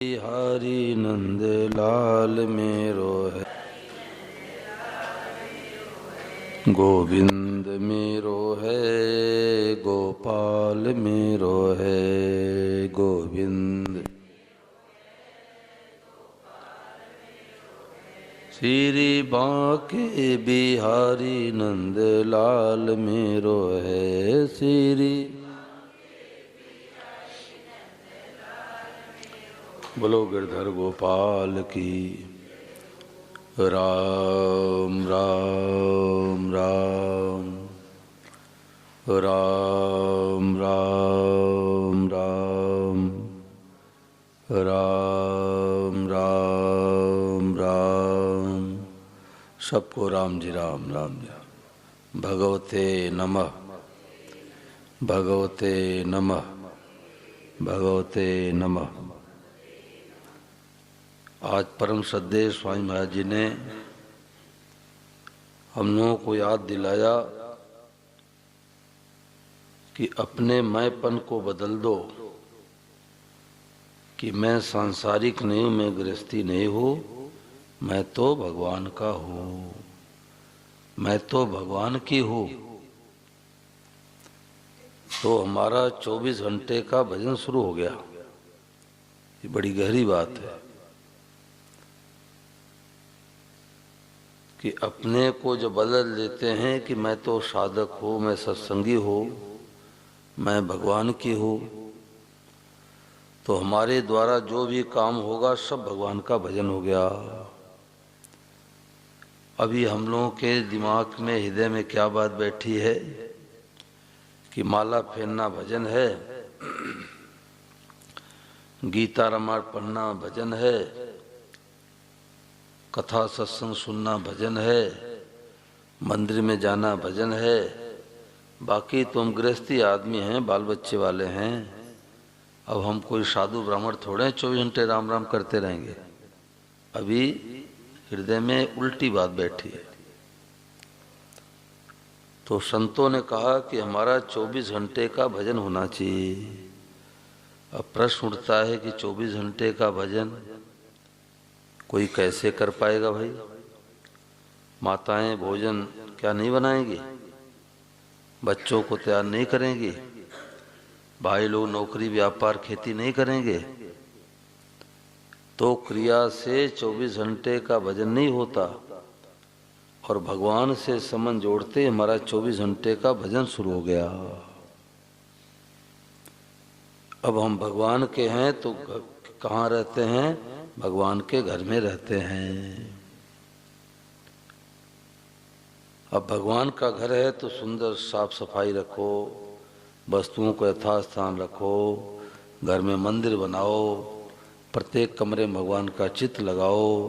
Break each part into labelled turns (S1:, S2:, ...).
S1: बिहारी नंद लाल मेरो है, गोविंद मेरो है, गोपाल मेरो है, गोविंद। श्री बांके बिहारी नंद लाल मेरो है, श्री बोलो गिरधर गोपाल की। राम राम राम राम राम राम राम राम राम। सबको राम जी राम राम जी। भगवते नमः, भगवते नमः, भगवते नमः। आज परम श्रद्धेय स्वामी महाराज जी ने हम लोगों को याद दिलाया कि अपने मैंपन को बदल दो, कि मैं सांसारिक नहीं हूँ, मैं गृहस्थी नहीं हूँ, मैं तो भगवान का हूँ, मैं तो भगवान की हूँ। तो हमारा 24 घंटे का भजन शुरू हो गया। ये बड़ी गहरी बात है कि अपने को जो बदल देते हैं कि मैं तो साधक हूँ, मैं सत्संगी हूँ, मैं भगवान की हूँ, तो हमारे द्वारा जो भी काम होगा सब भगवान का भजन हो गया। अभी हम लोगों के दिमाग में, हृदय में क्या बात बैठी है कि माला फेरना भजन है, गीता रामायण पढ़ना भजन है, कथा सत्संग सुनना भजन है, मंदिर में जाना भजन है। बाकी तुम गृहस्थी आदमी हैं, बाल बच्चे वाले हैं। अब हम कोई साधु ब्राह्मण थोड़े 24 घंटे राम राम करते रहेंगे। अभी हृदय में उल्टी बात बैठी है। तो संतों ने कहा कि हमारा 24 घंटे का भजन होना चाहिए। अब प्रश्न उठता है कि 24 घंटे का भजन कोई कैसे कर पाएगा भाई? माताएं भोजन क्या नहीं बनाएंगी? बच्चों को तैयार नहीं करेंगी? भाई लोग नौकरी व्यापार खेती नहीं करेंगे? तो क्रिया से 24 घंटे का भजन नहीं होता। और भगवान से संबंध जोड़ते हमारा 24 घंटे का भजन शुरू हो गया। अब हम भगवान के हैं तो कहाँ रहते हैं? भगवान के घर में रहते हैं। अब भगवान का घर है तो सुंदर साफ सफाई रखो, वस्तुओं को यथास्थान रखो, घर में मंदिर बनाओ, प्रत्येक कमरे में भगवान का चित्र लगाओ,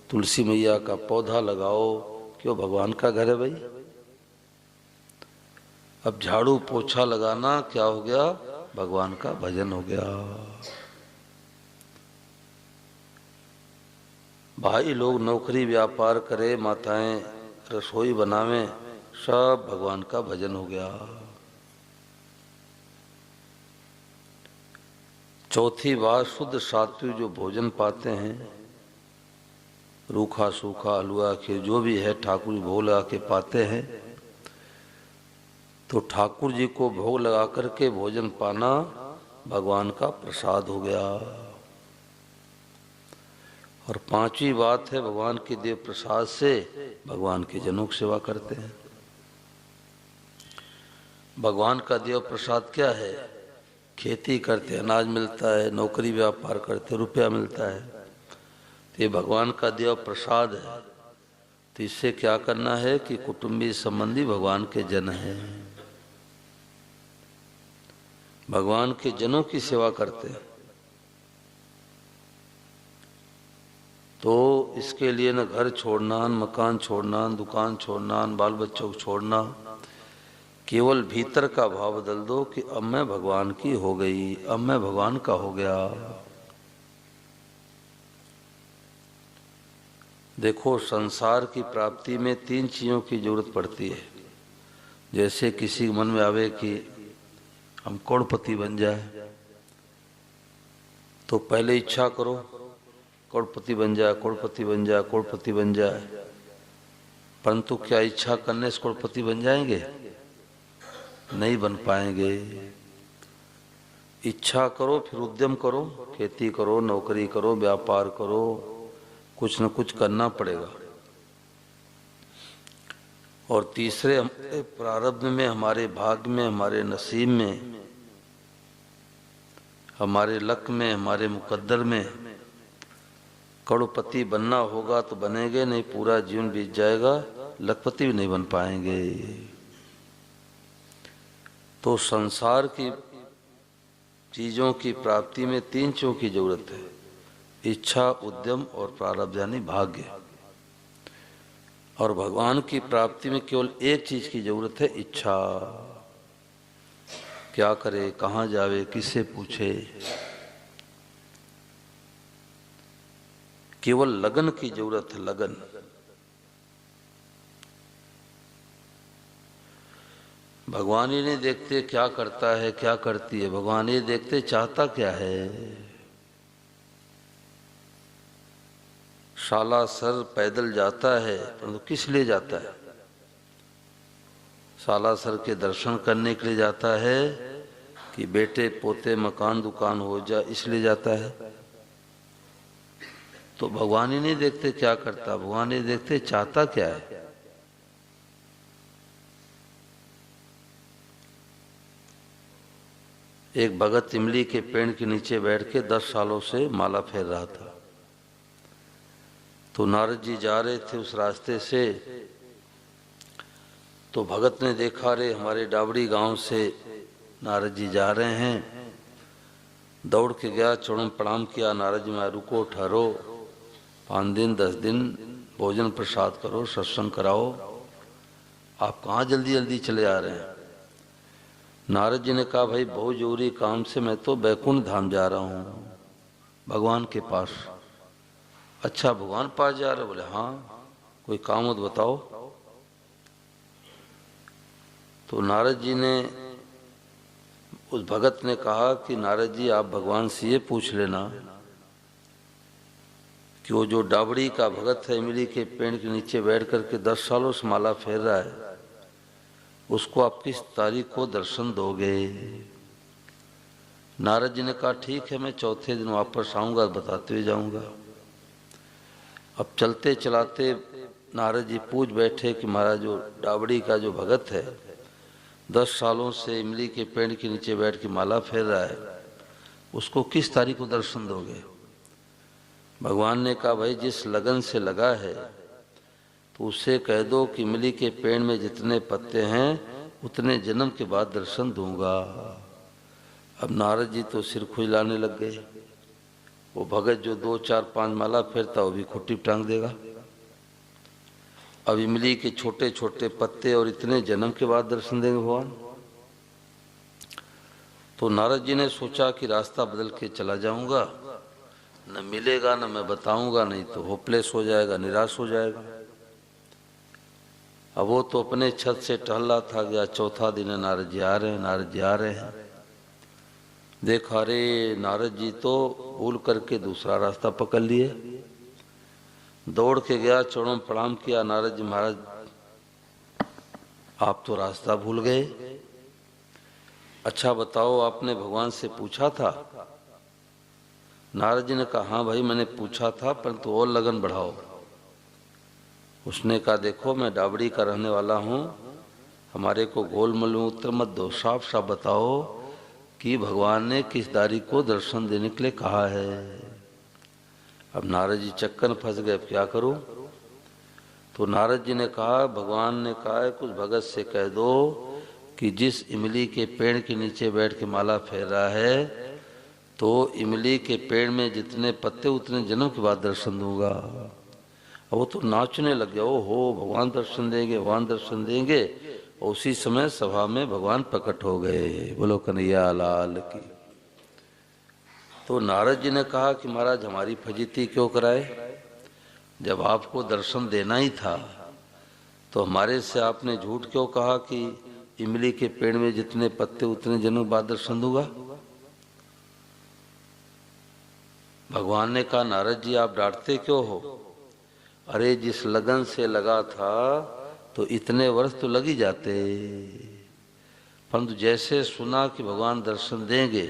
S1: तुलसी मैया का पौधा लगाओ। क्यों? भगवान का घर है भाई। अब झाड़ू पोछा लगाना क्या हो गया? भगवान का भजन हो गया। भाई लोग नौकरी व्यापार करे, माताएं रसोई बनावे, सब भगवान का भजन हो गया। चौथी बात, शुद्ध सात्विक जो भोजन पाते हैं, रूखा सूखा हलवा खीर जो भी है ठाकुर जी भोग लगा के पाते हैं, तो ठाकुर जी को भोग लगा करके भोजन पाना भगवान का प्रसाद हो गया। और पांचवी बात है, भगवान के देव प्रसाद से भगवान के जनों की सेवा करते हैं। भगवान का देव प्रसाद क्या है? खेती करते अनाज मिलता है, नौकरी व्यापार करते रुपया मिलता है, तो ये भगवान का देव प्रसाद है। तो इससे क्या करना है कि कुटुंबी संबंधी भगवान के जन हैं, भगवान के जनों की सेवा करते हैं। तो इसके लिए न घर छोड़ना, न मकान छोड़ना, न दुकान छोड़ना, न बाल बच्चों को छोड़ना, केवल भीतर का भाव बदल दो कि अब मैं भगवान की हो गई, अब मैं भगवान का हो गया। देखो, संसार की प्राप्ति में 3 चीजों की जरूरत पड़ती है। जैसे किसी के मन में आवे कि हम करोड़पति बन जाए, तो पहले इच्छा करो करोड़पति बन जाए, करोड़पति बन जाए, करोड़पति बन जाए, परंतु क्या इच्छा करने से करोड़पति बन जाएंगे? नहीं बन पाएंगे। इच्छा करो, फिर उद्यम करो, खेती करो, नौकरी करो, व्यापार करो, कुछ न कुछ करना पड़ेगा। और तीसरे प्रारब्ध में, हमारे भाग्य में, हमारे नसीब में, हमारे लक में, हमारे मुकद्दर में करोड़पति बनना होगा तो बनेंगे, नहीं पूरा जीवन बीत जाएगा, लखपति भी नहीं बन पाएंगे। तो संसार की चीजों की प्राप्ति में 3 चीजों की जरूरत है, इच्छा, उद्यम और प्रारब्ध यानी भाग्य। और भगवान की प्राप्ति में केवल एक चीज की जरूरत है, इच्छा। क्या करे, कहाँ जावे, किससे पूछे, केवल लगन की जरूरत है, लगन। भगवान ही नहीं देखते क्या करता है, क्या करती है, भगवान ये देखते चाहता क्या है। सालासर पैदल जाता है, परंतु किस लिए जाता है? सालासर के दर्शन करने के लिए जाता है कि बेटे पोते मकान दुकान हो जाए, इसलिए जाता है? तो भगवान ही नहीं देखते क्या करता, भगवान ही देखते चाहता क्या है। एक भगत इमली के पेड़ के नीचे बैठ के 10 सालों से माला फेर रहा था। तो नारद जी जा रहे थे उस रास्ते से, तो भगत ने देखा, रे हमारे डाबड़ी गांव से नारद जी जा रहे हैं। दौड़ के गया, चरणों में प्रणाम किया, नारद जी मैं रुको, ठहरो, 5 दिन 10 दिन भोजन प्रसाद करो, सत्संग कराओ, आप कहाँ जल्दी जल्दी चले आ रहे हैं? नारद जी ने कहा, भाई बहुत जरूरी काम से मैं तो बैकुंठ धाम जा रहा हूँ, भगवान के पास। अच्छा, भगवान पास जा रहे? बोले हाँ, कोई काम हो तो बताओ। तो नारद जी ने, उस भगत ने कहा कि नारद जी आप भगवान से ये पूछ लेना कि वो जो डाबड़ी का भगत है, इमली के पेड़ के नीचे बैठ करके 10 सालों से माला फेर रहा है, उसको आप किस तारीख को दर्शन दोगे? नारद जी ने कहा ठीक है, मैं चौथे दिन वापस आऊंगा, बताते हुए जाऊंगा। अब चलते चलाते नारद जी पूछ बैठे कि महाराज जो डाबड़ी का जो भगत है 10 सालों से इमली के पेड़ के नीचे बैठ के माला फेर रहा है, उसको किस तारीख को दर्शन दोगे? भगवान ने कहा, भाई जिस लगन से लगा है तो उसे कह दो कि इमली के पेड़ में जितने पत्ते हैं उतने जन्म के बाद दर्शन दूंगा। अब नारद जी तो सिर खुजलाने लग गए। वो भगत जो 2 4 5 माला फेरता वो भी खुट्टी टांग देगा। अब इमली के छोटे छोटे पत्ते और इतने जन्म के बाद दर्शन देंगे भगवान। तो नारद जी ने सोचा कि रास्ता बदल के चला जाऊंगा, न मिलेगा न मैं बताऊंगा, नहीं तो होपलेस हो जाएगा, निराश हो जाएगा। अब वो तो अपने छत से टहल रहा था, गया 4था दिन है, नारद जी आ रहे हैं, नारद जी आ रहे हैं। देखा, रे नारद जी तो भूल करके दूसरा रास्ता पकड़ लिए। दौड़ के गया, चरणों में प्रणाम किया, नारद जी महाराज आप तो रास्ता भूल गए। अच्छा बताओ, आपने भगवान से पूछा था? नारद जी ने कहा हाँ भाई मैंने पूछा था, परंतु और लगन बढ़ाओ। उसने कहा देखो मैं डाबड़ी का रहने वाला हूँ, हमारे को गोलमोल में उत्तर मत दो, साफ साफ बताओ कि भगवान ने किस तारीख को दर्शन देने के लिए कहा है। अब नारद जी चक्कर में फंस गए, अब क्या करूं? तो नारद जी ने कहा, भगवान ने कहा है कुछ भगत से कह दो कि जिस इमली के पेड़ के नीचे बैठ के माला फेर रहा है तो इमली के पेड़ में जितने पत्ते उतने जन्म के बाद दर्शन दूंगा। अब वो तो नाचने लग गया, ओ हो भगवान दर्शन देंगे, भगवान दर्शन देंगे। और उसी समय सभा में भगवान प्रकट हो गए। बोलो कन्हैया लाल की। तो नारद जी ने कहा कि महाराज हमारी फजीती क्यों कराए, जब आपको दर्शन देना ही था तो हमारे से आपने झूठ क्यों कहा कि इमली के पेड़ में जितने पत्ते उतने जन्म बाद दर्शन दूंगा। भगवान ने कहा नारद जी आप डांटते क्यों हो? अरे जिस लगन से लगा था तो इतने वर्ष तो लग ही जाते, परंतु जैसे सुना कि भगवान दर्शन देंगे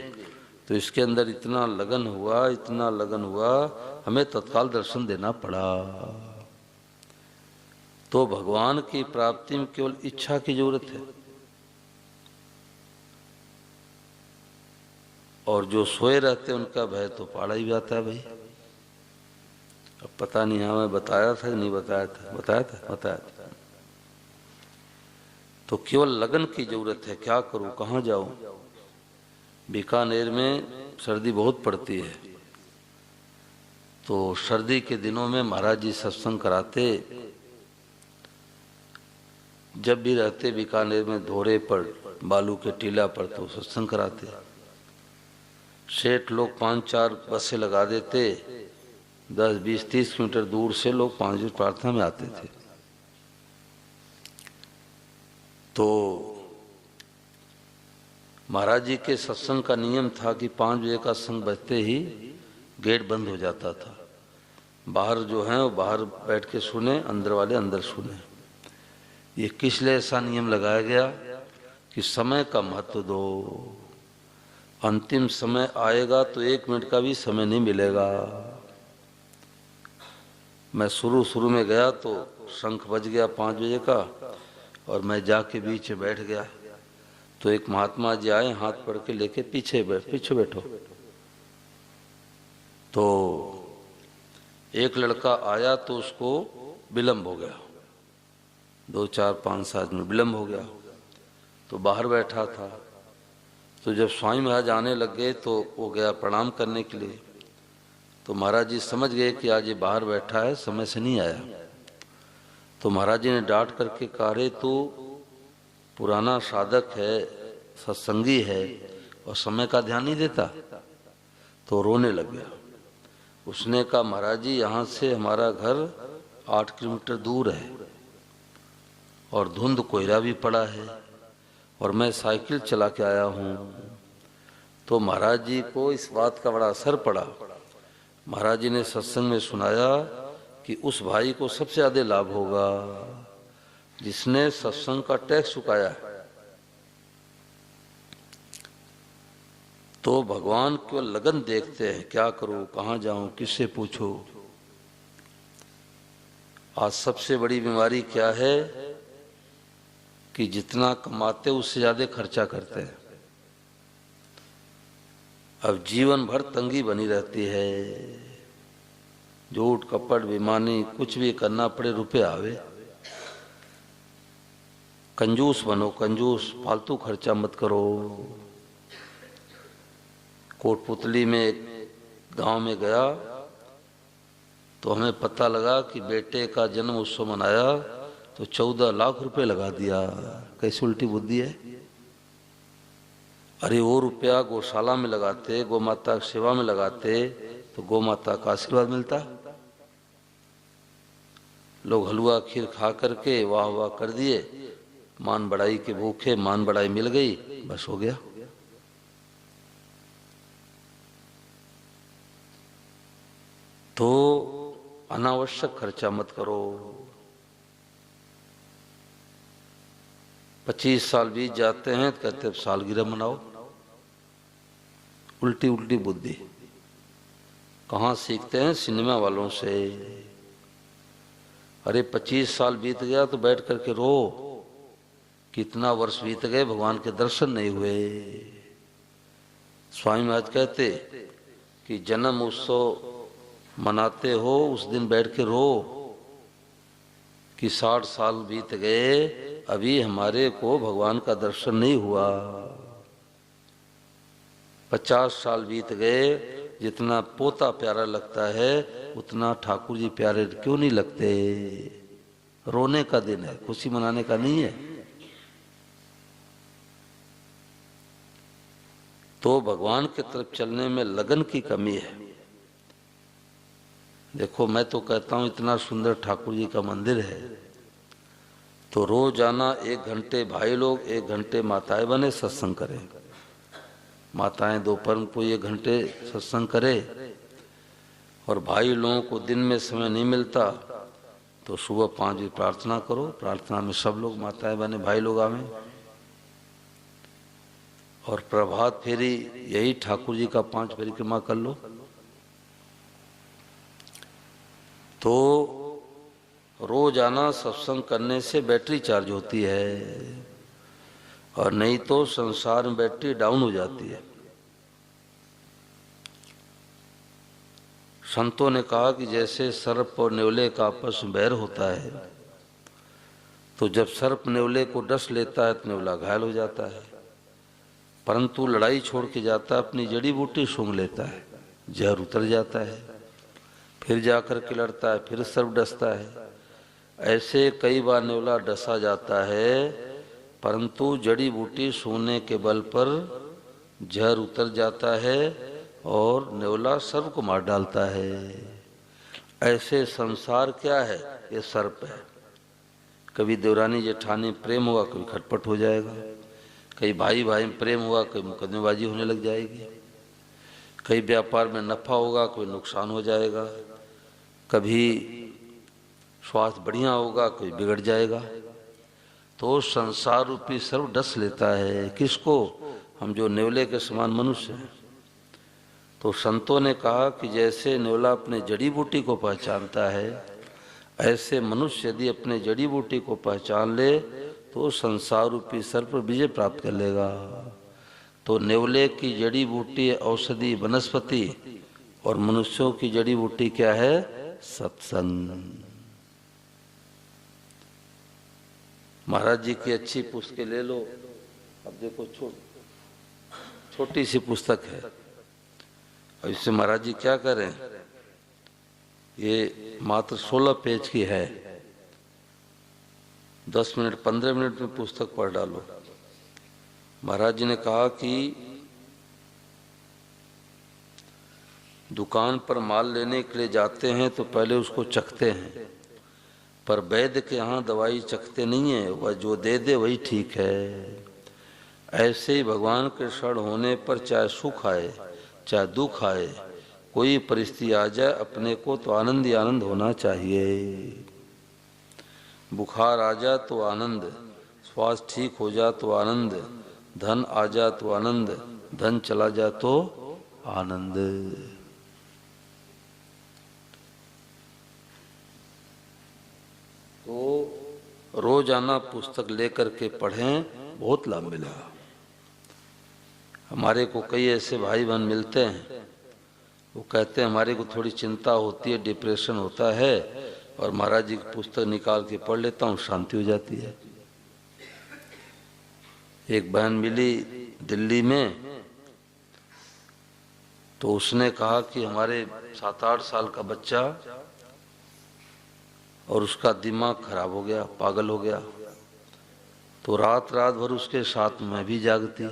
S1: तो इसके अंदर इतना लगन हुआ, इतना लगन हुआ, हमें तत्काल दर्शन देना पड़ा। तो भगवान की प्राप्ति में केवल इच्छा की जरूरत है, और जो सोए रहते उनका भय तो पाड़ा ही जाता है भाई। अब पता नहीं हाँ मैं बताया था कि नहीं बताया था? बताया था, बताया था। तो केवल लगन की जरूरत है। क्या करूं, कहाँ जाऊं? बीकानेर में सर्दी बहुत पड़ती है, तो सर्दी के दिनों में महाराज जी सत्संग कराते। जब भी रहते बीकानेर में धोरे पर, बालू के टीला पर, तो सत्संग कराते। सेठ लोग 5-4 बसें लगा देते, 10, 20, 30 किलोमीटर दूर से लोग 5 बजे प्रार्थना में आते थे। तो महाराज जी के सत्संग का नियम था कि 5 बजे का संग बजते ही गेट बंद हो जाता था। बाहर जो है वो बाहर बैठ के सुने, अंदर वाले अंदर सुने। ये किस लिए ऐसा नियम लगाया गया? कि समय का महत्व दो। अंतिम समय आएगा तो 1 मिनट का भी समय नहीं मिलेगा। मैं शुरू में गया तो शंख बज गया 5 बजे का, और मैं जाके बीच में बैठ गया। तो एक महात्मा जी आए, हाथ पकड़ के लेके पीछे बैठो। तो एक लड़का आया तो उसको विलम्ब हो गया, 2, 4, 5, 7 मिनट विलम्ब हो गया, तो बाहर बैठा था। तो जब स्वामी महाराज आने लग गए तो वो गया प्रणाम करने के लिए। तो महाराज जी समझ गए कि आज ये बाहर बैठा है, समय से नहीं आया। तो महाराज जी ने डांट करके कहा, रे तू पुराना साधक है, सत्संगी है, और समय का ध्यान नहीं देता। तो रोने लग गया। उसने कहा महाराज जी यहाँ से हमारा घर 8 किलोमीटर दूर है, और धुंध कोहरा भी पड़ा है, और मैं साइकिल चला के आया हूँ। तो महाराज जी को इस बात का बड़ा असर पड़ा। महाराज जी ने सत्संग में सुनाया कि उस भाई को सबसे ज्यादा लाभ होगा जिसने सत्संग का टैक्स चुकाया है। तो भगवान केवल लगन देखते हैं, क्या करूं, कहाँ जाऊं, किससे पूछूं। आज सबसे बड़ी बीमारी क्या है कि जितना कमाते उससे ज्यादा खर्चा करते हैं। अब जीवन भर तंगी बनी रहती है, झूठ कपट बेईमानी कुछ भी करना पड़े, रुपए आवे। कंजूस बनो, कंजूस, फालतू खर्चा मत करो। कोटपुतली में एक गांव में गया तो हमें पता लगा कि बेटे का जन्म उत्सव मनाया तो 14 लाख रुपए लगा दिया। कैसी उल्टी बुद्धि है। अरे वो रुपया गौशाला में लगाते, गौ माता की सेवा में लगाते तो गौ माता का आशीर्वाद मिलता। लोग हलवा खीर खा करके वाह वाह कर दिए, मान बढ़ाई के भूखे, मान बढ़ाई मिल गई, बस हो गया। तो अनावश्यक खर्चा मत करो। 25 साल बीत जाते हैं तो कहते सालगिरह मनाओ। उल्टी उल्टी बुद्धि। कहाँ सीखते हैं? सिनेमा वालों से। अरे 25 साल बीत गया तो बैठ करके रो, कितना वर्ष बीत गए, भगवान के दर्शन नहीं हुए। स्वामी महाराज कहते कि जन्म उत्सव मनाते हो उस दिन बैठ के रो कि 60 साल बीत गए, अभी हमारे को भगवान का दर्शन नहीं हुआ। 50 साल बीत गए, जितना पोता प्यारा लगता है उतना ठाकुर जी प्यारे क्यों नहीं लगते। रोने का दिन है, खुशी मनाने का नहीं है। तो भगवान की तरफ चलने में लगन की कमी है। देखो मैं तो कहता हूं इतना सुंदर ठाकुर जी का मंदिर है, तो रोजाना 1 घंटे भाई लोग, 1 घंटे माताएं बने सत्संग करें। माताएं दोपहर को 1 घंटे सत्संग करे, और भाई लोगों को दिन में समय नहीं मिलता तो सुबह 5 बजे प्रार्थना करो, प्रार्थना में सब लोग माताएं बहनें भाई लोग आवे, और प्रभात फेरी यही ठाकुर जी का 5 परिक्रमा कर लो तो रोजाना सत्संग करने से बैटरी चार्ज होती है, और नहीं तो संसार में बैटरी डाउन हो जाती है। संतों ने कहा कि जैसे सर्प और नेवले का आपस में बैर होता है, तो जब सर्प नेवले को डस लेता है तो नेवला घायल हो जाता है, परंतु लड़ाई छोड़ के जाता है, अपनी जड़ी बूटी सूंघ लेता है, जहर उतर जाता है, फिर जाकर के लड़ता है, फिर सर्प डसता है। ऐसे कई बार नेवला डसा जाता है, परंतु जड़ी बूटी सूंघने के बल पर जहर उतर जाता है और नेवला सर्प को मार डालता है। ऐसे संसार क्या है? ये सर्प है। कभी देवरानी जेठानी प्रेम हुआ, कभी खटपट हो जाएगा, कई भाई भाई में प्रेम हुआ, कभी मुकदमेबाजी होने लग जाएगी, कई व्यापार में नफा होगा, कोई नुकसान हो जाएगा, कभी स्वास्थ्य बढ़िया होगा, कोई बिगड़ जाएगा। तो संसार रूपी सर्व डस लेता है किसको? हम जो नेवले के समान मनुष्य हैं। तो संतों ने कहा कि जैसे नेवला अपने जड़ी बूटी को पहचानता है, ऐसे मनुष्य यदि अपने जड़ी बूटी को पहचान ले तो संसार रूपी सर्प पर विजय प्राप्त कर लेगा। तो नेवले की जड़ी बूटी औषधि वनस्पति और मनुष्यों की जड़ी बूटी क्या है? सत्संग। महाराज जी की अच्छी पुस्तकें ले लो। अब देखो छोटी सी पुस्तक है, अब इससे महाराज जी क्या करें, ये मात्र 16 पेज की है, 10 मिनट 15 मिनट में पुस्तक पढ़ डालो। महाराज जी ने कहा कि दुकान पर माल लेने के लिए जाते हैं तो पहले उसको चखते हैं, पर वैद्य के यहाँ दवाई चखते नहीं है, वह जो दे दे वही ठीक है। ऐसे ही भगवान के शरण होने पर चाहे सुख आए चाहे दुख आए, कोई परिस्थिति आ जाए, अपने को तो आनंद ही आनंद होना चाहिए। बुखार आ जाए तो आनंद, स्वास्थ्य ठीक हो जाए तो आनंद, धन आ जाए तो आनंद, धन चला जाए तो आनंद। तो रोजाना पुस्तक लेकर के पढ़ें, बहुत लाभ मिलेगा। हमारे को कई ऐसे भाई बहन मिलते हैं, वो कहते हैं हमारे को थोड़ी चिंता होती है, डिप्रेशन होता है, और महाराज जी की पुस्तक निकाल के पढ़ लेता हूँ, शांति हो जाती है। एक बहन मिली दिल्ली में, तो उसने कहा कि हमारे 7-8 साल का बच्चा और उसका दिमाग खराब हो गया, पागल हो गया, तो रात रात भर उसके साथ मैं भी जागती,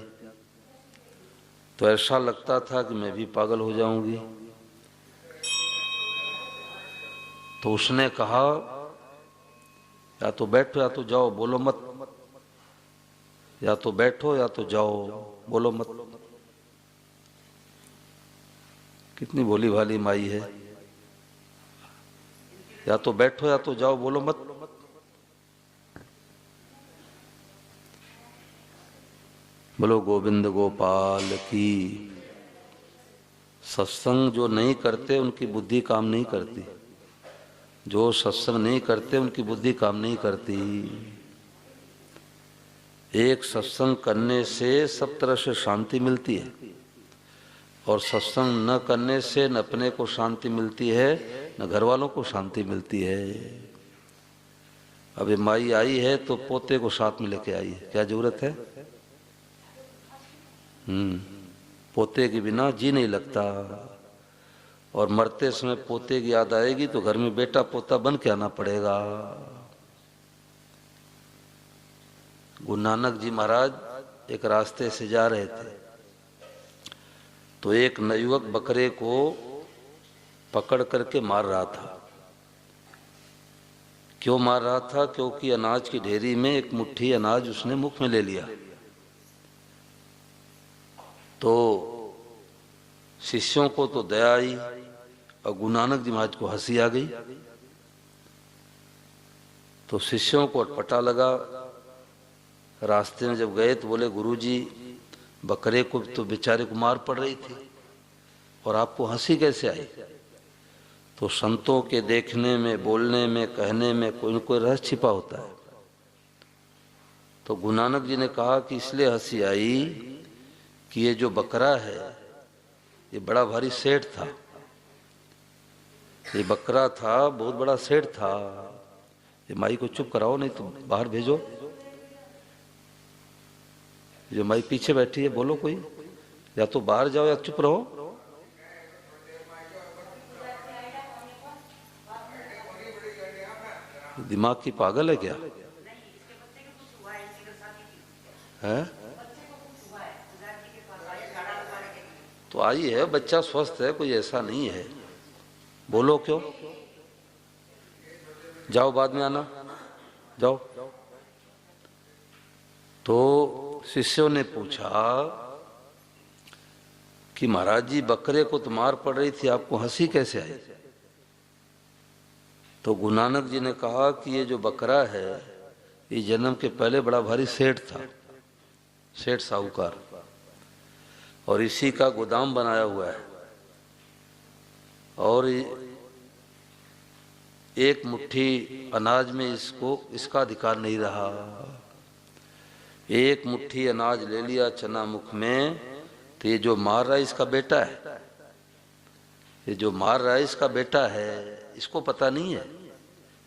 S1: तो ऐसा लगता था कि मैं भी पागल हो जाऊंगी। तो उसने कहा या तो बैठो या तो जाओ, बोलो मत, या तो बैठो या तो जाओ, बोलो मत। कितनी भोली भाली माई है, या तो बैठो या तो जाओ, बोलो मत। बोलो गोविंद गोपाल की। सत्संग जो नहीं करते उनकी बुद्धि काम नहीं करती, जो सत्संग नहीं करते उनकी बुद्धि काम नहीं करती। एक सत्संग करने से सब तरह से शांति मिलती है, और सत्संग न करने से न अपने को शांति मिलती है न घर वालों को शांति मिलती है। अभी माई आई है तो पोते को साथ में लेके आई है, क्या जरूरत है? पोते के बिना जी नहीं लगता, और मरते समय पोते की याद आएगी तो घर में बेटा पोता बन के आना पड़ेगा। गुरु नानक जी महाराज एक रास्ते से जा रहे थे, तो एक नवयुवक बकरे को पकड़ करके मार रहा था। क्यों मार रहा था? क्योंकि अनाज की ढेरी में एक मुट्ठी अनाज उसने मुख में ले लिया। तो शिष्यों को तो दया आई, और गुरु नानक जी महाराज को हंसी आ गई। तो शिष्यों को अटपटा लगा। रास्ते में जब गए तो बोले गुरुजी बकरे को तो बेचारे को मार पड़ रही थी और आपको हंसी कैसे आई? तो संतों के देखने में, बोलने में, कहने में कोई न कोई रहस्य छिपा होता है। तो गुरु नानक जी ने कहा कि इसलिए हंसी आई कि ये जो बकरा है ये बड़ा भारी सेठ था। ये बकरा था, बहुत बड़ा सेठ था। ये माई को चुप कराओ, नहीं तो बाहर भेजो। जो माई पीछे बैठी है, बोलो कोई, या तो बाहर जाओ या चुप रहो। दिमाग की पागल है क्या? है तो आई है, बच्चा स्वस्थ है, कोई ऐसा नहीं है। बोलो क्यों? जाओ, बाद में आना, जाओ। तो शिष्यों ने पूछा कि महाराज जी बकरे को तो मार पड़ रही थी, आपको हंसी कैसे आई? तो गुरु नानक जी ने कहा कि ये जो बकरा है ये जन्म के पहले बड़ा भारी सेठ था, सेठ साहूकार, और इसी का गोदाम बनाया हुआ है। और एक मुट्ठी अनाज में इसका अधिकार नहीं रहा। एक मुट्ठी अनाज ले लिया चना मुख में, तो ये जो मार रहा है इसका बेटा है। ये जो मार रहा है इसका बेटा है, इसको पता नहीं है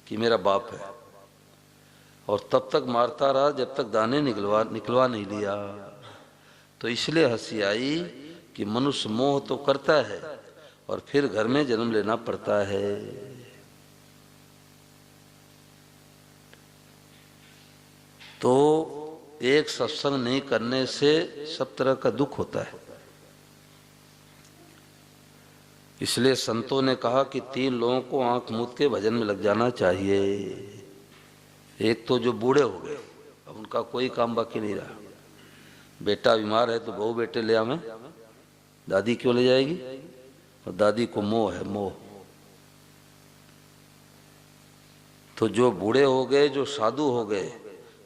S1: कि मेरा बाप है। और तब तक मारता रहा जब तक दाने निकलवा नहीं लिया। तो इसलिए हंसी आई कि मनुष्य मोह तो करता है और फिर घर में जन्म लेना पड़ता है। तो एक सत्संग नहीं करने से सब तरह का दुख होता है। इसलिए संतों ने कहा कि 3 लोगों को आंख मूंद के भजन में लग जाना चाहिए। एक तो जो बूढ़े हो गए, अब उनका कोई काम बाकी नहीं रहा। बेटा बीमार है तो बहू बेटे ले आवे, दादी क्यों ले जाएगी? और दादी को मोह है, मोह। तो जो बूढ़े हो गए, जो साधु हो गए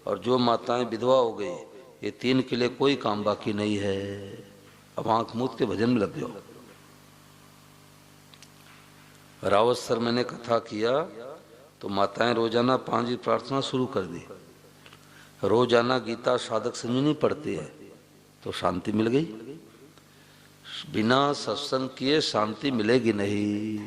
S1: और जो माताएं विधवा हो गई, ये 3 के लिए कोई काम बाकी नहीं है। अब आंख मूंद के भजन में लग जाओ। रावत सर मैंने कथा किया तो माताएं रोजाना 5 प्रार्थना शुरू कर दी। रोजाना गीता साधक संजीवनी पढ़ती है तो शांति मिल गई। बिना सत्संग किए शांति मिलेगी नहीं।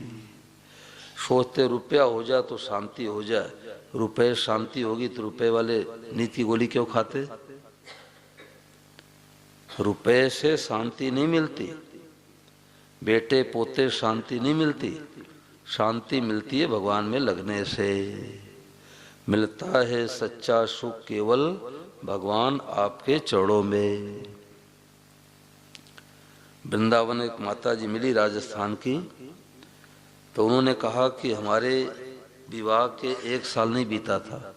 S1: सोचते रुपया हो जाए तो शांति हो जाए, रुपए शांति होगी तो रुपए वाले नीति गोली क्यों खाते? रुपए से शांति नहीं मिलती, बेटे पोते शांति नहीं मिलती। शांति मिलती है भगवान में लगने से। मिलता है सच्चा सुख केवल भगवान आपके चरणों में। वृंदावन एक माता जी मिली राजस्थान की, तो उन्होंने कहा कि हमारे विवाह के 1 साल नहीं बीता था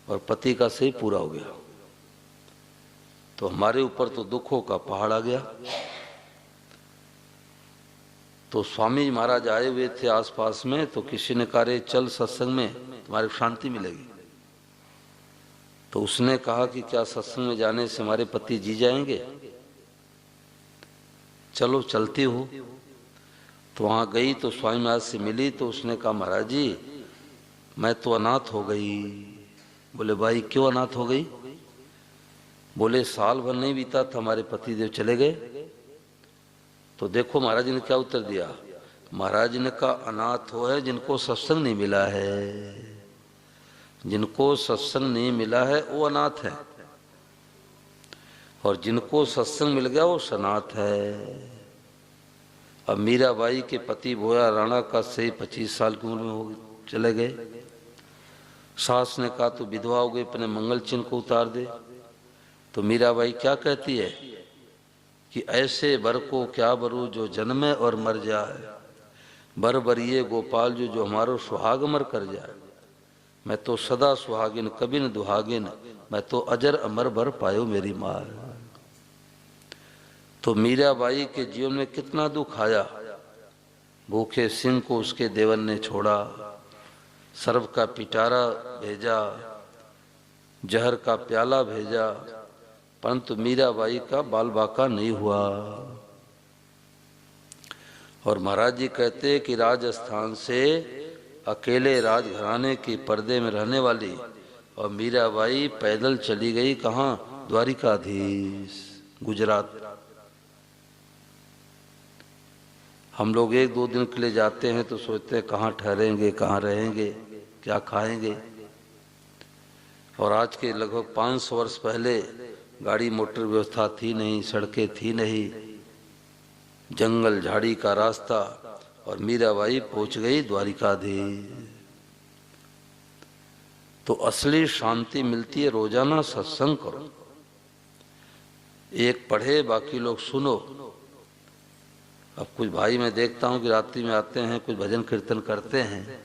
S1: और पति का सही पूरा हो गया, तो हमारे ऊपर तो दुखों का पहाड़ आ गया। तो स्वामी महाराज आए हुए थे आसपास में, तो किसी ने कहा रे चल सत्संग में, तुम्हारी शांति मिलेगी। तो उसने कहा कि क्या सत्संग में जाने से हमारे पति जी जाएंगे? चलो चलती हूँ। तो वहाँ गई तो स्वामी महाराज से मिली, तो उसने कहा महाराज जी मैं तो अनाथ हो गई। बोले भाई क्यों अनाथ हो गई? बोले साल भर नहीं बीता था हमारे पति देव चले गए। तो देखो महाराज ने क्या उत्तर दिया। महाराज ने कहा अनाथ हो है जिनको सत्संग नहीं मिला है। जिनको सत्संग नहीं मिला है वो अनाथ है, और जिनको सत्संग मिल गया वो सनाथ है। अब मीराबाई के पति भोया राणा का सही 25 साल की उम्र में हो चले गए। सास ने कहा तो विधवा हो गई, अपने मंगल चिन्ह को उतार दे। तो मीराबाई क्या कहती है कि ऐसे बर को क्या बरू जो जन्मे और मर जाए, बर बरिए गोपाल जो हमारो सुहाग मर कर जाए। मैं तो सदा सुहागिन कभी न दुहागिन, मैं तो अजर अमर भर पायो मेरी माँ। तो मीराबाई के जीवन में कितना दुख आया, भूखे सिंह को उसके देवर ने छोड़ा, सर्व का पिटारा भेजा, जहर का प्याला भेजा, परंतु मीराबाई का बाल बाका नहीं हुआ। और महाराज जी कहते कि राजस्थान से अकेले राजघराने के पर्दे में रहने वाली और मीराबाई पैदल चली गई कहाँ? द्वारिकाधीश, गुजरात। हम लोग 1-2 दिन के लिए जाते हैं तो सोचते हैं कहाँ ठहरेंगे, कहाँ रहेंगे, क्या खाएंगे। और आज के लगभग 500 वर्ष पहले गाड़ी मोटर व्यवस्था थी नहीं, सड़कें थी नहीं, जंगल झाड़ी का रास्ता, और मीराबाई पहुंच गई द्वारिकाधीश। तो असली शांति मिलती है रोजाना सत्संग करो। एक पढ़े बाकी लोग सुनो। अब कुछ भाई मैं देखता हूँ कि रात्रि में आते हैं, कुछ भजन कीर्तन करते हैं,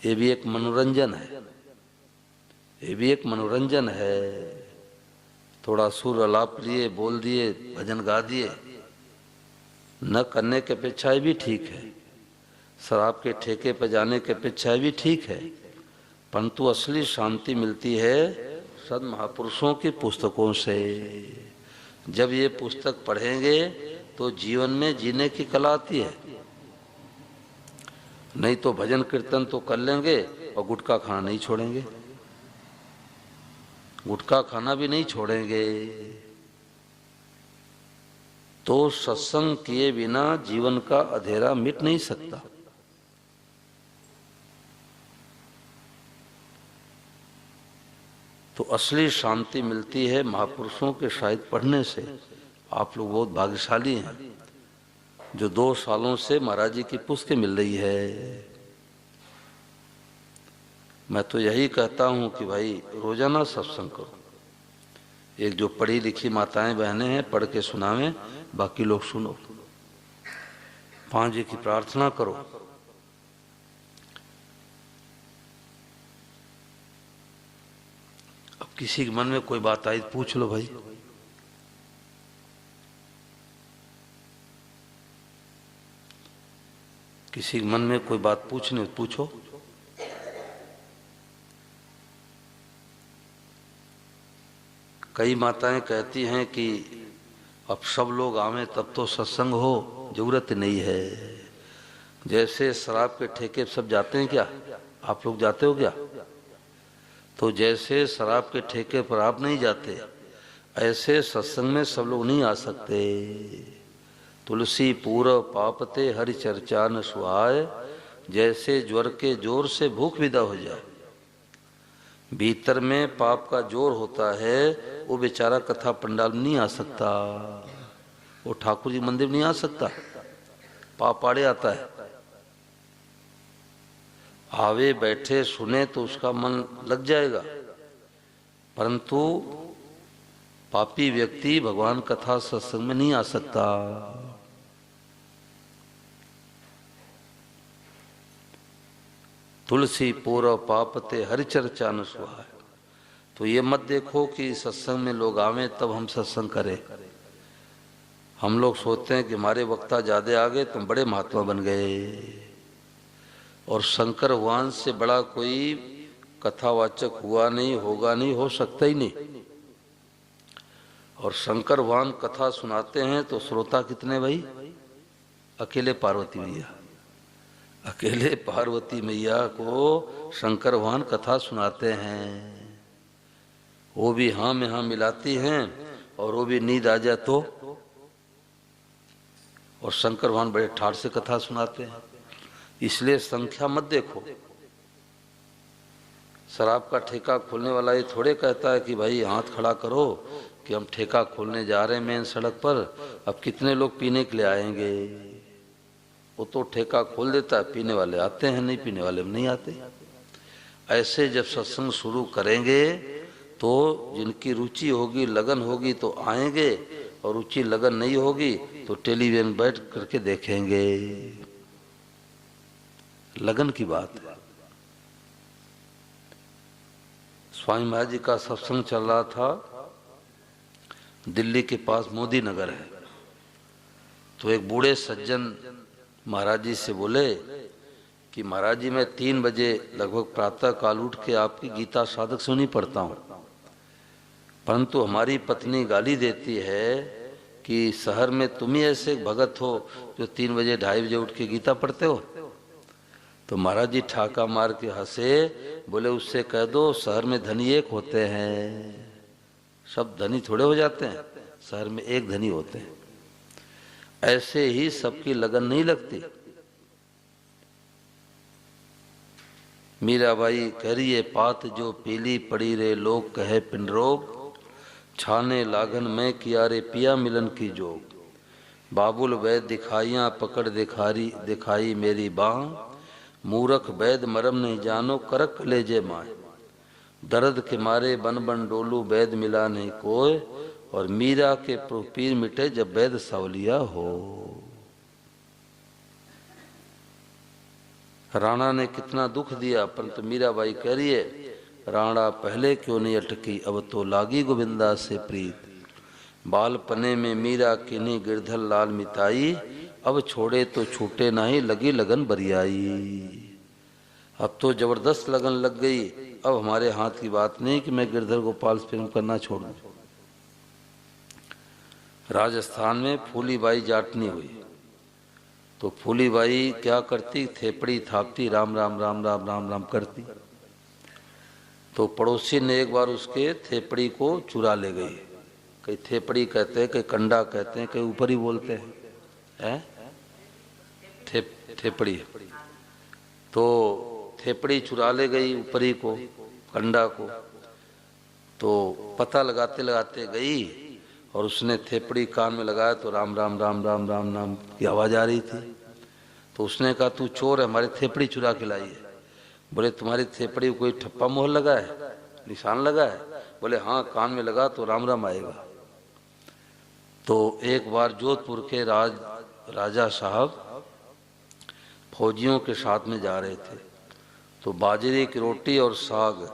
S1: ये भी एक मनोरंजन है, ये भी एक मनोरंजन है। थोड़ा सुर अलाप लिए, बोल दिए, भजन गा दिए, न करने के अपेक्षा भी ठीक है। शराब के ठेके पर जाने के अपेक्षा भी ठीक है, परंतु असली शांति मिलती है सद महापुरुषों की पुस्तकों से। जब ये पुस्तक पढ़ेंगे तो जीवन में जीने की कला आती है। नहीं तो भजन कीर्तन तो कर लेंगे और गुटखा खाना नहीं छोड़ेंगे, गुटखा खाना भी नहीं छोड़ेंगे। तो सत्संग किए बिना जीवन का अंधेरा मिट नहीं सकता। तो असली शांति मिलती है महापुरुषों के साहित्य पढ़ने से। आप लोग बहुत भाग्यशाली हैं जो 2 सालों से महाराज जी की पुस्तकें मिल रही है। मैं तो यही कहता हूं कि भाई रोजाना सत्संग करो। एक जो पढ़ी लिखी माताएं बहनें हैं पढ़ के सुनावें, बाकी लोग सुनो। 5 जी की प्रार्थना करो। अब किसी के मन में कोई बात आई पूछ लो भाई। किसी के मन में कोई बात पूछनी पूछो। कई माताएं कहती हैं कि अब सब लोग आवे तब तो सत्संग हो, जरूरत नहीं है। जैसे शराब के ठेके सब जाते हैं क्या? आप लोग जाते हो क्या? तो जैसे शराब के ठेके पर आप नहीं जाते, ऐसे सत्संग में सब लोग नहीं आ सकते। तुलसी पूरब पापते हरि चर्चा न सुहाय, जैसे ज्वर के जोर से भूख विदा हो जाए। भीतर में पाप का जोर होता है, वो बेचारा कथा पंडाल में नहीं आ सकता, वो ठाकुर जी मंदिर नहीं आ सकता, पाप आड़े आता है। आवे बैठे सुने तो उसका मन लग जाएगा, परंतु पापी व्यक्ति भगवान कथा सत्संग में नहीं आ सकता। तुलसी पूर्व पापते हरि चर्चा न सुहाय। तो ये मत देखो कि सत्संग में लोग आवे तब हम सत्संग करें। हम लोग सोचते हैं कि हमारे वक्ता ज्यादा आ गए तुम बड़े महात्मा बन गए, और शंकर भगवान से बड़ा कोई कथावाचक हुआ नहीं, होगा नहीं, हो सकता ही नहीं। और शंकर भगवान कथा सुनाते हैं तो श्रोता कितने भाई? अकेले पार्वती मैया, अकेले पार्वती मैया को शंकर भगवान कथा सुनाते हैं। वो भी हाँ में हाँ मिलाती हैं, और वो भी नींद आ जाए तो। और शंकर भगवान बड़े ठाठ से कथा सुनाते हैं। इसलिए संख्या मत देखो। शराब का ठेका खोलने वाला ये थोड़े कहता है कि भाई हाथ खड़ा करो कि हम ठेका खोलने जा रहे हैं मेन सड़क पर, अब कितने लोग पीने के लिए आएंगे। वो तो ठेका खोल देता है, पीने वाले आते हैं, नहीं पीने वाले नहीं आते। ऐसे जब सत्संग शुरू करेंगे तो जिनकी रुचि होगी, लगन होगी तो आएंगे, और रुचि लगन नहीं होगी तो टेलीविजन बैठ करके देखेंगे। लगन की बात है। स्वामी महाराज जी का सत्संग चल रहा था, दिल्ली के पास मोदी नगर है। तो एक बूढ़े सज्जन महाराज जी से बोले कि महाराज जी मैं 3 बजे लगभग प्रातः काल उठ के आपकी गीता साधक सुनी पढ़ता हूँ, परंतु हमारी पत्नी गाली देती है कि शहर में तुम ही ऐसे भगत हो जो 3 बजे 2:30 बजे उठ के गीता पढ़ते हो। तो महाराज जी ठाका मार के हंसे, बोले उससे कह दो शहर में धनी एक होते हैं, सब धनी थोड़े हो जाते हैं, शहर में एक धनी होते हैं। ऐसे ही सबकी लगन नहीं लगती। मीराबाई कह रही है पात जो पीली पड़ी रे लोग कहे पिंडरोग, छाने लागन में किया रे पिया मिलन की जोग। बाबुल वैद दिखाइयां पकड़ दिखाई मेरी बाँ, मूरख वैद मरम नहीं जानो करक कलेजे माए। दर्द के मारे बन बन डोलू वैद मिला नहीं कोय, और मीरा के पीर मिटे जब वैद सावलिया हो। राणा ने कितना दुख दिया, परंतु मीराबाई कह रही है राणा पहले क्यों नहीं अटकी, अब तो लागी गोविंदा से प्रीत। बालपने में मीरा किन्हीं गिरधर लाल मिताई, अब छोड़े तो छूटे नहीं लगी लगन बरियाई। अब तो जबरदस्त लगन लग गई, अब हमारे हाथ की बात नहीं कि मैं गिरधर गोपाल से प्रेम करना छोड़ दूं। राजस्थान में फूलीबाई जाटनी हुई, तो फूलीबाई क्या करती, थेपड़ी थापती, राम राम राम राम राम राम करती। तो पड़ोसी ने एक बार उसके थेपड़ी को चुरा ले गई। कहीं थेपड़ी कहते हैं, कहीं कंडा कहते हैं, कहीं ऊपर ही बोलते हैं, थेपड़ी। तो थेपड़ी चुरा ले गई ऊपरी को, कंडा को। तो पता लगाते लगाते गई और उसने थेपड़ी कान में लगाया तो राम राम राम राम राम राम की आवाज आ रही थी। तो उसने कहा तू चोर है, हमारी थेपड़ी चुरा के लाई है। बोले तुम्हारी थेपड़ी कोई ठप्पा मोहर लगा है, निशान लगा है? बोले हाँ, कान में लगा तो राम राम आएगा। तो एक बार जोधपुर के राजा साहब फौजियों के साथ में जा रहे थे, तो बाजरे की रोटी और साग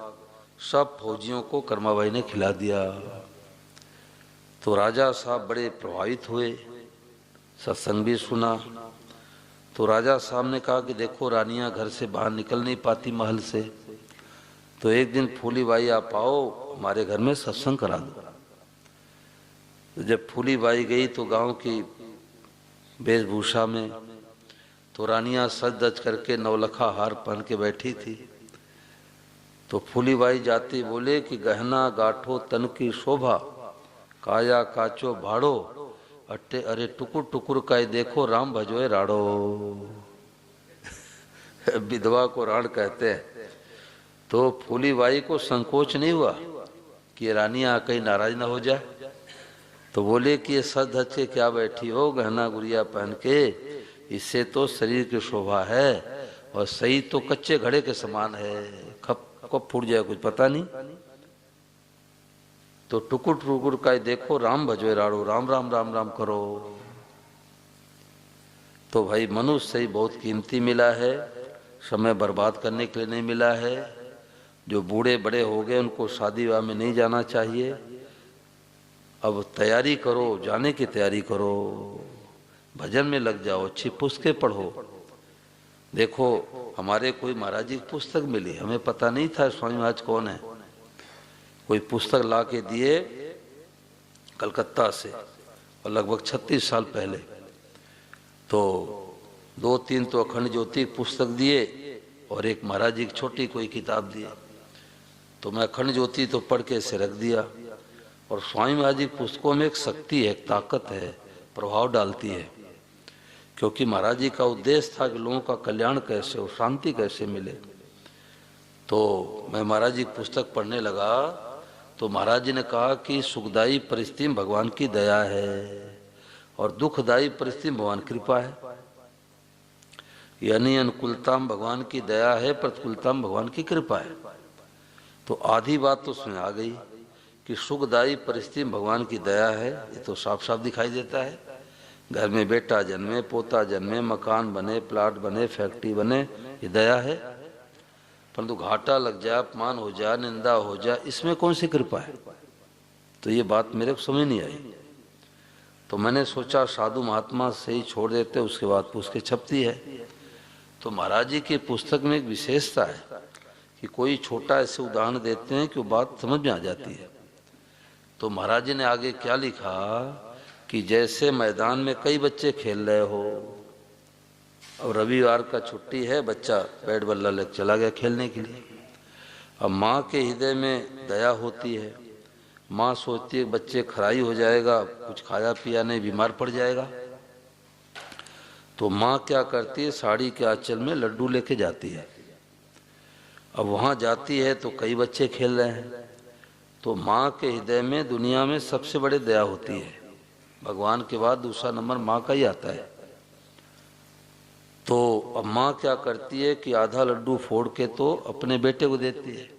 S1: सब फौजियों को कर्माबाई ने खिला दिया। तो राजा साहब बड़े प्रभावित हुए, सत्संग भी सुना। तो राजा साहब ने कहा कि देखो रानियां घर से बाहर निकल नहीं पाती महल से, तो एक दिन फूलीबाई आप आओ, हमारे घर में सत्संग करा दो। तो जब फूलीबाई गई तो गांव की वेशभूषा में, तो रानियां सज धज करके नवलखा हार पहन के बैठी थी। तो फूलीबाई जाती बोले कि गहना गाठो तन की शोभा, काया काचो भाड़ो, अट्टे अरे टुकुर टुकुर का देखो राम भजोए राड़ो। विधवा को राण कहते हैं। तो फूलीबाई को संकोच नहीं हुआ कि रानियां कहीं नाराज ना हो जाए। तो बोले कि ये सज धज के क्या बैठी हो गहना गुड़िया पहन के, इससे तो शरीर की शोभा है, और सही तो कच्चे घड़े के समान है, कब फूट जाए कुछ पता नहीं। तो टुकुर टुकुर का देखो राम भजोए राड़ो, राम राम राम राम करो। तो भाई मनुष्य सही बहुत कीमती मिला है, समय बर्बाद करने के लिए नहीं मिला है। जो बूढ़े बड़े हो गए उनको शादी विवाह में नहीं जाना चाहिए। अब तैयारी करो, जाने की तैयारी करो, भजन में लग जाओ, अच्छी पुस्तकें पढ़ो। देखो हमारे कोई महाराज जी की पुस्तक मिली, हमें पता नहीं था स्वामी महाराज कौन है। कोई पुस्तक ला के दिए कलकत्ता से, और लगभग 36 साल पहले। तो 2-3 तो अखंड ज्योति पुस्तक दिए, और एक महाराज जी की छोटी कोई किताब दिए। तो मैं अखंड ज्योति तो पढ़ के इसे रख दिया। और स्वामी महाराज जी पुस्तकों में एक शक्ति है, एक ताकत है, प्रभाव डालती है। क्योंकि महाराज जी का उद्देश्य था कि लोगों का कल्याण कैसे हो, शांति कैसे मिले। तो मैं महाराज जी की पुस्तक पढ़ने लगा, तो महाराज जी ने कहा कि सुखदायी परिस्थिति में भगवान की दया है, और दुखदायी परिस्थिति में भगवान की कृपा है। यानी अनुकूलता में भगवान की दया है, प्रतिकूलता में भगवान की कृपा है। तो आधी बात तो उसमें आ गई कि सुखदायी परिस्थिति में भगवान की दया है, ये तो साफ साफ दिखाई देता है। घर में बेटा जन्मे, पोता जन्मे, मकान बने, प्लाट बने, फैक्ट्री बने, ये दया है। परंतु घाटा लग जाए, अपमान हो जाए, निंदा हो जाए, इसमें कौन सी कृपा है? तो ये बात मेरे को समझ नहीं आई। तो मैंने सोचा साधु महात्मा से ही छोड़ देते, उसके बाद पुस्तकें छपती है। तो महाराज जी की पुस्तक में एक विशेषता है कि कोई छोटा ऐसे उदाहरण देते हैं कि वो बात समझ में आ जाती है। तो महाराज जी ने आगे क्या लिखा कि जैसे मैदान में कई बच्चे खेल रहे हो, अब रविवार का छुट्टी है, बच्चा बैट बल्ला लेकर चला गया खेलने के लिए। अब माँ के हृदय में दया होती है, माँ सोचती है बच्चे खराई हो जाएगा, कुछ खाया पिया नहीं, बीमार पड़ जाएगा। तो माँ क्या करती है, साड़ी के आंचल में लड्डू लेके जाती है। अब वहाँ जाती है तो कई बच्चे खेल रहे हैं, तो माँ के हृदय में दुनिया में सबसे बड़ी दया होती है। भगवान के बाद दूसरा नंबर माँ का ही आता है। तो अब माँ क्या करती है कि आधा लड्डू फोड़ के तो अपने बेटे को देती है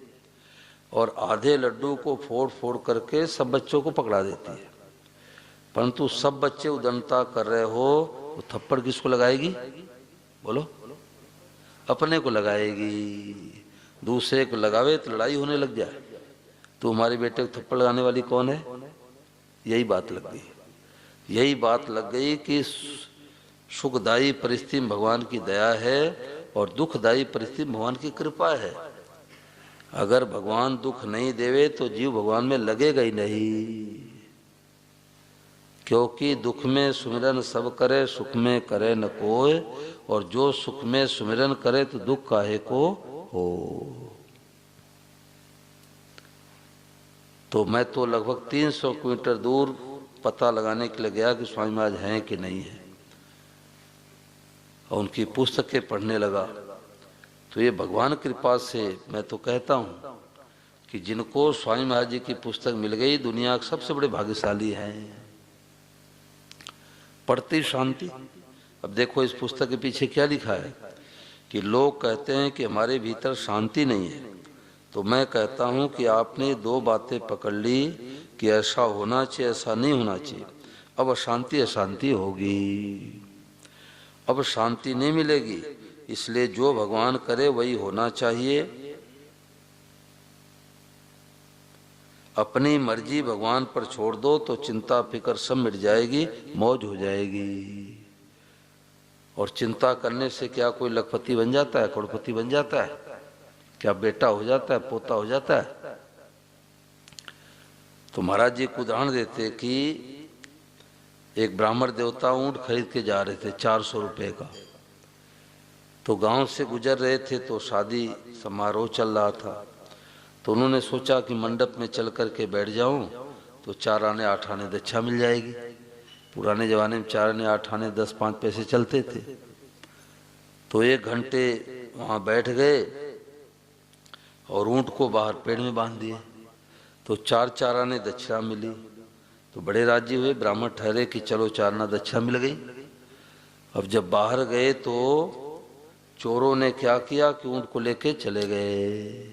S1: और आधे लड्डू को फोड़ फोड़ करके सब बच्चों को पकड़ा देती है। परंतु सब बच्चे उदंडता कर रहे हो, वो थप्पड़ किसको लगाएगी? बोलो, अपने को लगाएगी। दूसरे को लगावे तो लड़ाई होने लग जाए। तो हमारे बेटे को थप्पड़ लगाने वाली कौन है? यही बात लग गई, यही बात लग गई कि सुखदायी परिस्थिति में भगवान की दया है और दुखदायी परिस्थिति में भगवान की कृपा है। अगर भगवान दुख नहीं देवे तो जीव भगवान में लगेगा ही नहीं, क्योंकि दुख में सुमिरन सब करे, सुख में करे न कोय, और जो सुख में सुमिरन करे तो दुख काहे को हो। तो मैं तो लगभग 300 किलोमीटर दूर पता लगाने के लिए गया कि स्वामी महाराज हैं कि नहीं है, और उनकी पुस्तकें पढ़ने लगा। तो ये भगवान कृपा से मैं तो कहता हूँ कि जिनको स्वामी महाराज जी की पुस्तक मिल गई, दुनिया के सबसे बड़े भाग्यशाली हैं। पढ़ती शांति। अब देखो इस पुस्तक के पीछे क्या लिखा है कि लोग कहते हैं कि हमारे भीतर शांति नहीं है। तो मैं कहता हूँ कि आपने दो बातें पकड़ ली कि ऐसा होना चाहिए, ऐसा नहीं होना चाहिए। अब अशांति अशांति होगी, अब शांति नहीं मिलेगी। इसलिए जो भगवान करे वही होना चाहिए। अपनी मर्जी भगवान पर छोड़ दो तो चिंता फिक्र सब मिट जाएगी, मौज हो जाएगी। और चिंता करने से क्या कोई लखपति बन जाता है, करोड़पति बन जाता है? क्या बेटा हो जाता है, पोता हो जाता है? तो महाराज जी को उदाहरण देते कि एक ब्राह्मण देवता ऊंट खरीद के जा रहे थे 400 रुपए का। तो गांव से गुजर रहे थे तो शादी समारोह चल रहा था। तो उन्होंने सोचा कि मंडप में चल कर के बैठ जाऊं तो 4 आने 8 आने दच्छा मिल जाएगी। पुराने ज़माने में 4 आने 8 आने 10-5 पैसे चलते थे। तो 1 घंटे वहाँ बैठ गए और ऊँट को बाहर पेड़ में बांध दिए। तो 4 आने दक्षिणा मिली। तो बड़े राजी हुए, ब्राह्मण ठहरे कि चलो 4 आना दक्षिणा मिल गई। अब जब बाहर गए तो चोरों ने क्या किया कि ऊँट को लेके चले गए।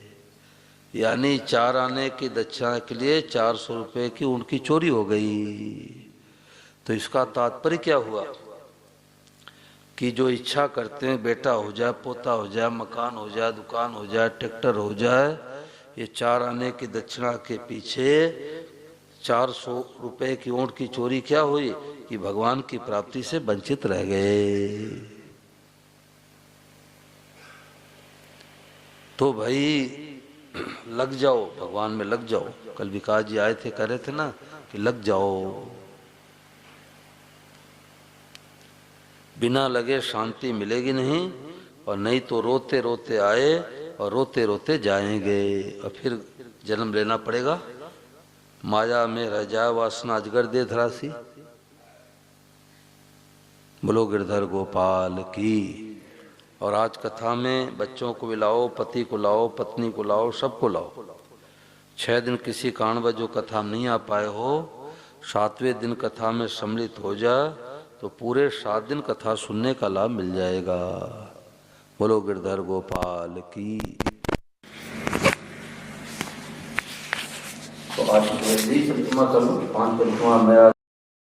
S1: यानी 4 आने की दक्षिणा के लिए 400 रुपए की ऊँट की चोरी हो गई। तो इसका तात्पर्य क्या हुआ कि जो इच्छा करते हैं बेटा हो जाए, पोता हो जाए, मकान हो जाए, दुकान हो जाए, ट्रैक्टर हो जाए, ये 4 आने की दक्षिणा के पीछे 400 रुपए की ऊँट की चोरी क्या हुई कि भगवान की प्राप्ति से वंचित रह गए। तो भाई लग जाओ, भगवान में लग जाओ। कल विकास जी आए थे, कह रहे थे ना कि लग जाओ। बिना लगे शांति मिलेगी नहीं, और नहीं तो रोते रोते आए और रोते रोते जाएंगे और फिर जन्म लेना पड़ेगा। माया में रह जाए वासना अजगर दे धरासी। बोलो गिरधर गोपाल की। और आज कथा में बच्चों को भी लाओ, पति को लाओ, पत्नी को लाओ, सबको लाओ। 6 दिन किसी कारणवश जो कथा में नहीं आ पाए हो, 7वें दिन कथा में सम्मिलित हो जाए तो पूरे 7 दिन कथा सुनने का लाभ मिल जाएगा। बोलो गिरधर गोपाल की। तो आज प्रतिमा करूँ 5 परिक्रमा मैं